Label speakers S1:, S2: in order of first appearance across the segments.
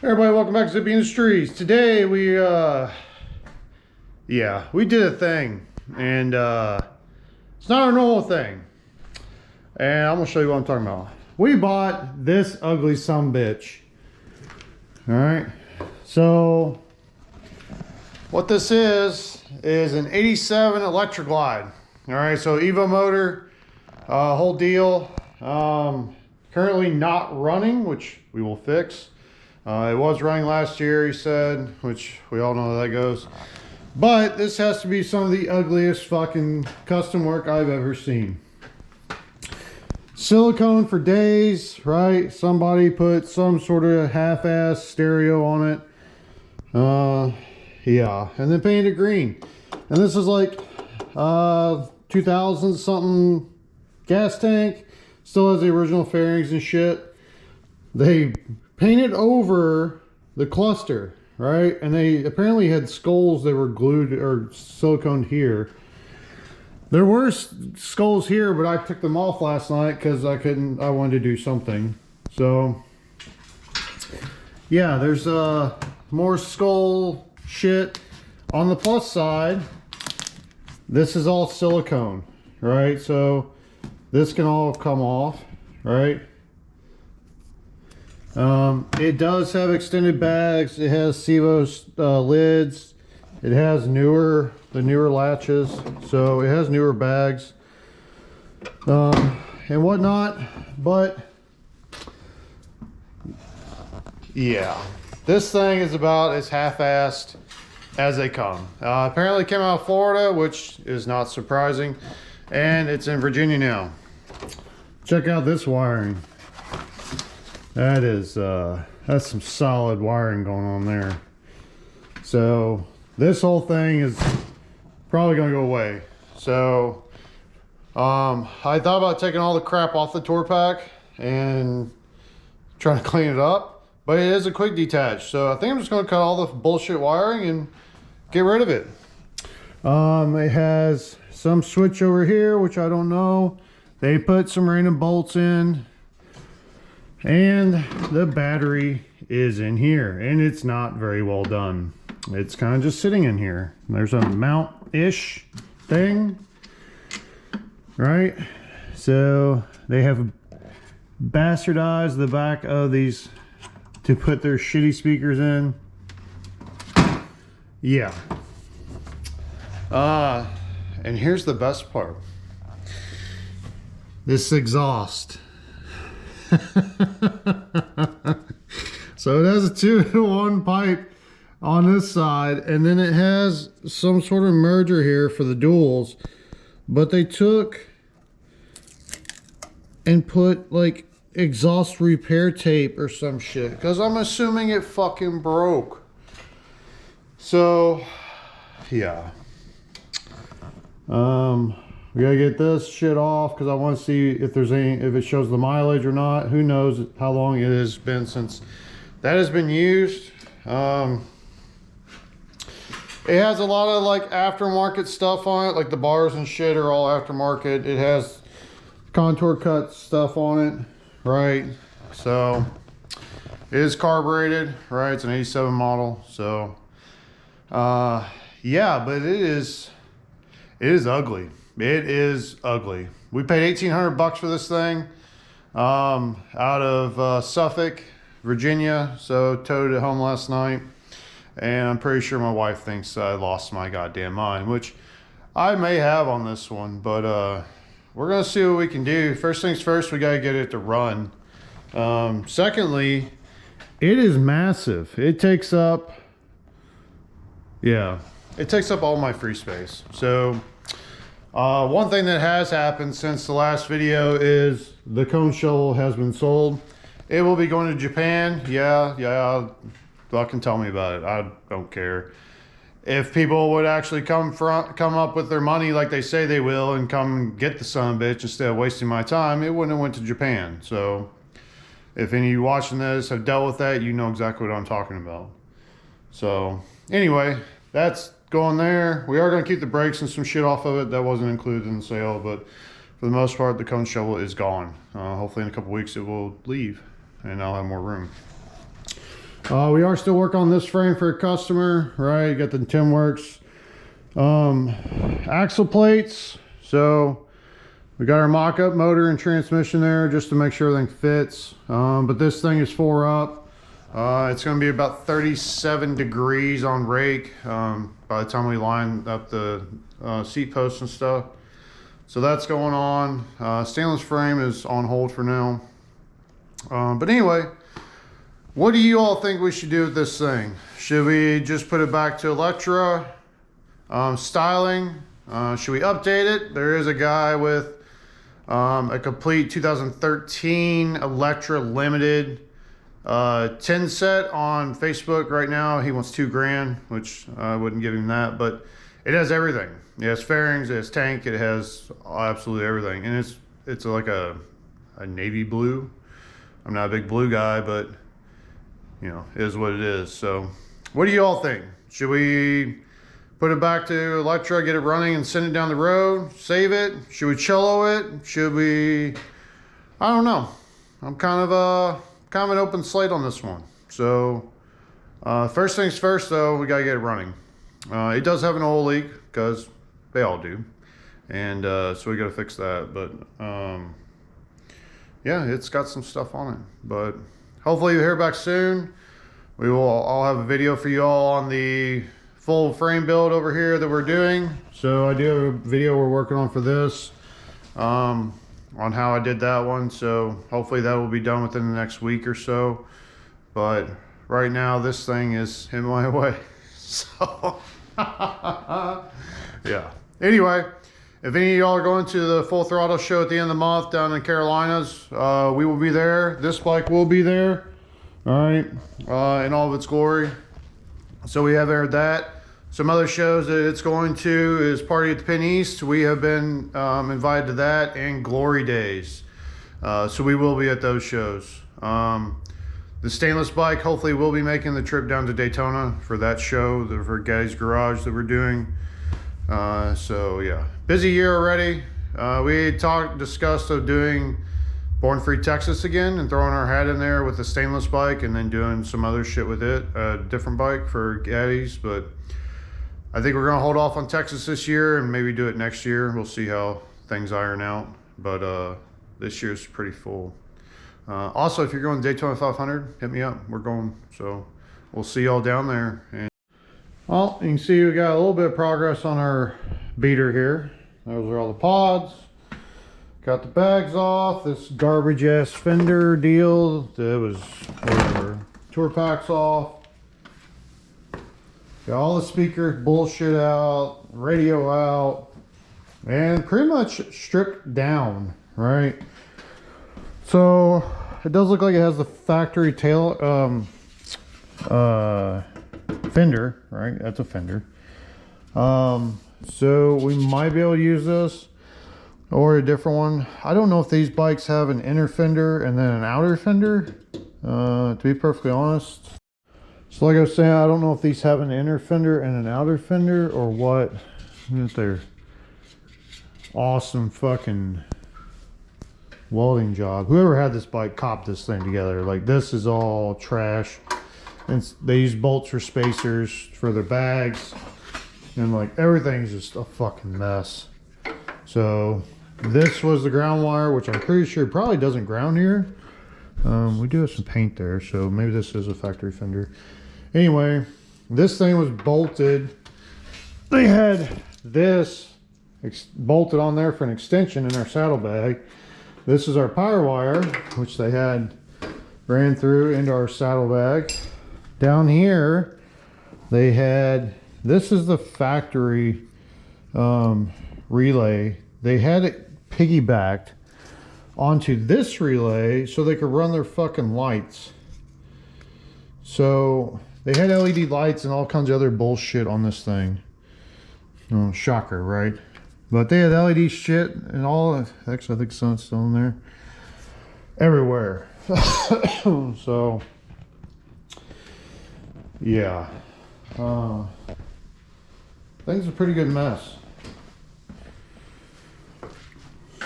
S1: Everybody, welcome back to Zippy Industries. Today we did a thing, and it's not a normal thing. And I'm gonna show you what I'm talking about. We bought this ugly sumbitch. All right. So what this is an '87 Electra Glide. All right. So Evo motor, whole deal. Currently not running, which we will fix. It was running last year, he said, which we all know how that goes. But this has to be some of the ugliest fucking custom work I've ever seen. Silicone for days, right? Somebody put some sort of half-ass stereo on it. Yeah, and then painted it green. And this is like 2000 something gas tank. Still has the original fairings and shit. They painted over the cluster, right? And they apparently had skulls that were glued or siliconed here. There were skulls here, but I took them off last night because I wanted to do something. So yeah, there's more skull shit. On the plus side, this is all silicone, right? So this can all come off, right? It does have extended bags. It has Sevo's lids. It has the newer latches, so it has newer bags and whatnot. But yeah, this thing is about as half-assed as they come. Apparently it came out of Florida, which is not surprising, and it's in Virginia now. Check out this wiring. That is that's some solid wiring going on there. So this whole thing is probably gonna go away. So I thought about taking all the crap off the tour pack and trying to clean it up, but it is a quick detach, so I think I'm just gonna cut all the bullshit wiring and get rid of it. It has some switch over here, which I don't know. They put some random bolts in. And the battery is in here, and it's not very well done. It's kind of just sitting in here. There's a mount-ish thing, right? So they have bastardized the back of these to put their shitty speakers in. Yeah. And here's the best part. This exhaust. So it has a 2-to-1 pipe on this side, and then it has some sort of merger here for the duals, but they took and put like exhaust repair tape or some shit, because I'm assuming it fucking broke. So yeah, we gotta get this shit off because I want to see if there's if it shows the mileage or not. Who knows how long it has been since that has been used. It has a lot of like aftermarket stuff on it, like the bars and shit are all aftermarket. It has contour cut stuff on it, right? So it is carbureted, right? It's an '87 model. So yeah, but it is ugly. It is ugly. We paid 1,800 bucks for this thing out of Suffolk, Virginia. So towed it home last night, and I'm pretty sure my wife thinks I lost my goddamn mind, which I may have on this one, but we're gonna see what we can do. First things first, we gotta get it to run. Secondly, it is massive. It takes up, yeah, it takes up all my free space. So one thing that has happened since the last video is the cone shovel has been sold. It will be going to Japan. Yeah, fucking tell me about it. I don't care. If people would actually come up with their money like they say they will and come get the son of a bitch instead of wasting my time, it wouldn't have went to Japan. So if any of you watching this have dealt with that, you know exactly what I'm talking about. So anyway, that's going there. We are going to keep the brakes and some shit off of it. That wasn't included in the sale, but for the most part, the cone shovel is gone. Hopefully in a couple weeks it will leave and I'll have more room. We are still working on this frame for a customer, right? You got the Timworks axle plates. So we got our mock-up motor and transmission there just to make sure everything fits. But this thing is 4 up. It's going to be about 37 degrees on rake by the time we line up the seat posts and stuff. So that's going on. Stainless frame is on hold for now. But anyway, what do you all think we should do with this thing? Should we just put it back to Electra styling? Should we update it? There is a guy with a complete 2013 Electra limited 10 set on Facebook right now. He wants $2,000, which I wouldn't give him that, but it has everything. It has fairings, it has tank, it has absolutely everything, and it's like a navy blue. I'm not a big blue guy, but you know, it is what it is. So what do you all think? Should we put it back to Electra, get it running and send it down the road, save it? Should we cello it? Should we, I don't know. I'm kind of an open slate on this one. So first things first though, we gotta get it running. It does have an oil leak, because they all do, and so we gotta fix that. But yeah, it's got some stuff on it, but hopefully you'll hear back soon. I'll have a video for you all on the full frame build over here that we're doing. So I do have a video we're working on for this, on how I did that one. So hopefully that will be done within the next week or so. But right now this thing is in my way. So yeah. Anyway, if any of y'all are going to the Full Throttle show at the end of the month down in Carolinas, we will be there. This bike will be there. All right, in all of its glory. So we have aired that. Some other shows that it's going to is Party at the Pin East. We have been invited to that, and Glory Days. So we will be at those shows. The stainless bike, hopefully we'll be making the trip down to Daytona for that show, for Gaddy's Garage that we're doing. So yeah, busy year already. We discussed of doing Born Free Texas again and throwing our hat in there with the stainless bike and then doing some other shit with it, a different bike for Gaddy's. But I think we're gonna hold off on Texas this year and maybe do it next year. We'll see how things iron out, but this year's pretty full. Also, if you're going to Daytona 500, hit me up. We're going, so we'll see y'all down there. And well, you can see we got a little bit of progress on our beater here. Those are all the pods. Got the bags off. This garbage ass fender deal that was whatever. Tour packs off. Got all the speaker bullshit out, radio out, and pretty much stripped down, right? So it does look like it has the factory tail fender, right? That's a fender. So we might be able to use this or a different one. I don't know if these bikes have an inner fender and then an outer fender, to be perfectly honest. So like I was saying, I don't know if these have an inner fender and an outer fender or what. Look at their awesome fucking welding job. Whoever had this bike copped this thing together. Like, this is all trash, and they use bolts for spacers for their bags, and like everything's just a fucking mess. So this was the ground wire, which I'm pretty sure probably doesn't ground here. We do have some paint there, so maybe this is a factory fender. Anyway, this thing was bolted. They had this bolted on there for an extension in our saddlebag. This is our power wire, which they had ran through into our saddlebag. Down here, they had, this is the factory relay. They had it piggybacked onto this relay so they could run their fucking lights. So they had LED lights and all kinds of other bullshit on this thing. Oh, shocker, right? But they had LED shit and all. Actually, I think sun's still in there. Everywhere. So, yeah. Things are a pretty good mess.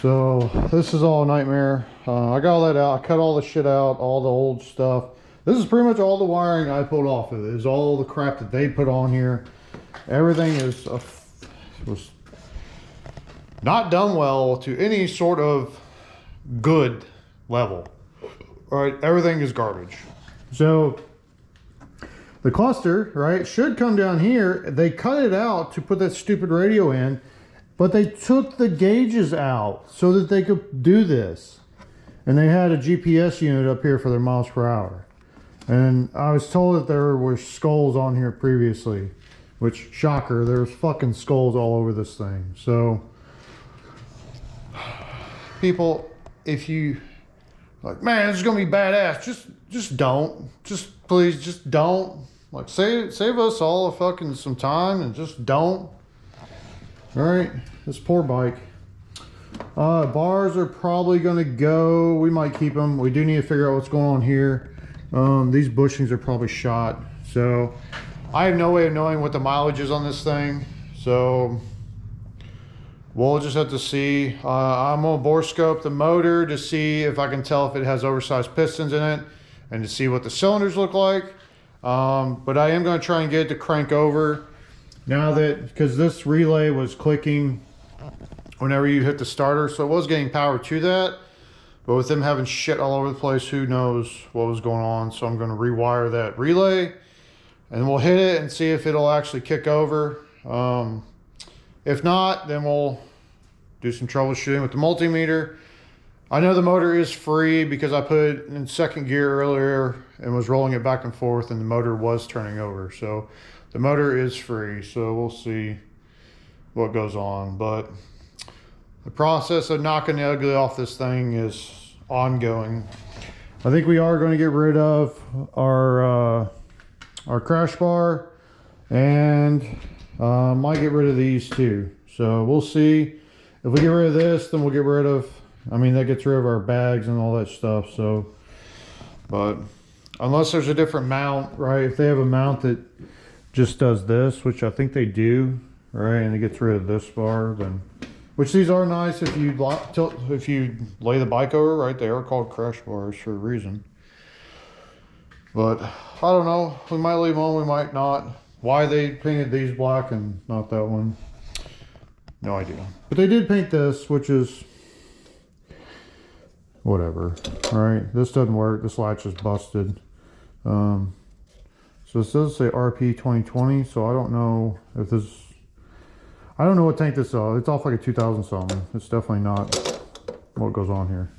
S1: So, this is all a nightmare. I got all that out. I cut all the shit out, all the old stuff. This is pretty much all the wiring I pulled off of it. Is all the crap that they put on here. Everything was not done well to any sort of good level. All right, everything is garbage. So the cluster, right, should come down here. They cut it out to put that stupid radio in, but they took the gauges out so that they could do this. And they had a GPS unit up here for their miles per hour. And I was told that there were skulls on here previously, which, shocker, there's fucking skulls all over this thing. So, people, if you, like, man, this is gonna be badass, just don't. Just, please, just don't. Like, save us all fucking some time and just don't. All right, this poor bike. Bars are probably gonna go. We might keep them. We do need to figure out what's going on here. These bushings are probably shot. So I have no way of knowing what the mileage is on this thing. So we'll just have to see. I'm gonna bore scope the motor to see if I can tell if it has oversized pistons in it and to see what the cylinders look like. But I am gonna try and get it to crank over now that, because this relay was clicking whenever you hit the starter, so it was getting power to that, but with them having shit all over the place, who knows what was going on. So I'm going to rewire that relay and we'll hit it and see if it'll actually kick over. If not, then we'll do some troubleshooting with the multimeter. I know the motor is free because I put it in second gear earlier and was rolling it back and forth and the motor was turning over. So the motor is free, so we'll see what goes on. But the process of knocking the ugly off this thing is ongoing. I think we are going to get rid of our crash bar and might get rid of these too. So we'll see. If we get rid of this, then we'll get rid of, I mean, that gets rid of our bags and all that stuff. So, but unless there's a different mount, right? If they have a mount that just does this, which I think they do, right? And it gets rid of this bar, then, which these are nice if you lay the bike over, right? They are called crash bars for a reason. But I don't know. We might leave them on, we might not. Why they painted these black and not that one, no idea. But they did paint this, which is whatever. All right, this doesn't work. This latch is busted. So it does say RP 2020. So I don't know if this. I don't know what tank this is. It's off like a 2000 something. It's definitely not what goes on here.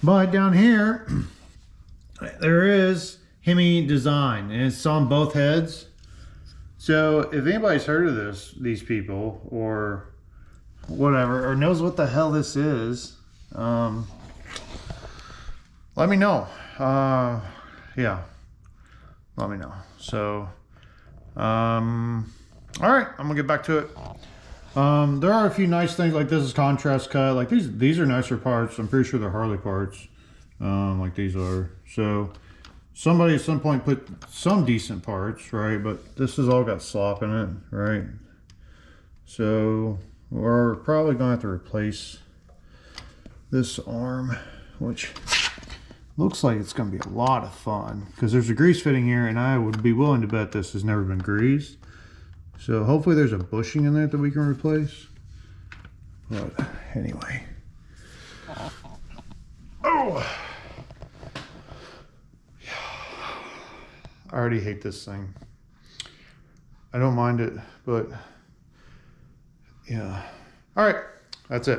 S1: But down here, there is Hemi design, and it's on both heads. So if anybody's heard of these people or whatever, or knows what the hell this is, let me know. Yeah, let me know. So, all right, I'm gonna get back to it. There are a few nice things, like this is contrast cut. Like these are nicer parts. I'm pretty sure they're Harley parts, like these are. So somebody at some point put some decent parts, right? But this has all got slop in it, right? So we're probably gonna have to replace this arm, which looks like it's gonna be a lot of fun because there's a grease fitting here, and I would be willing to bet this has never been greased. So hopefully there's a bushing in there that we can replace. But anyway. Oh! I already hate this thing. I don't mind it, but yeah. All right, that's it.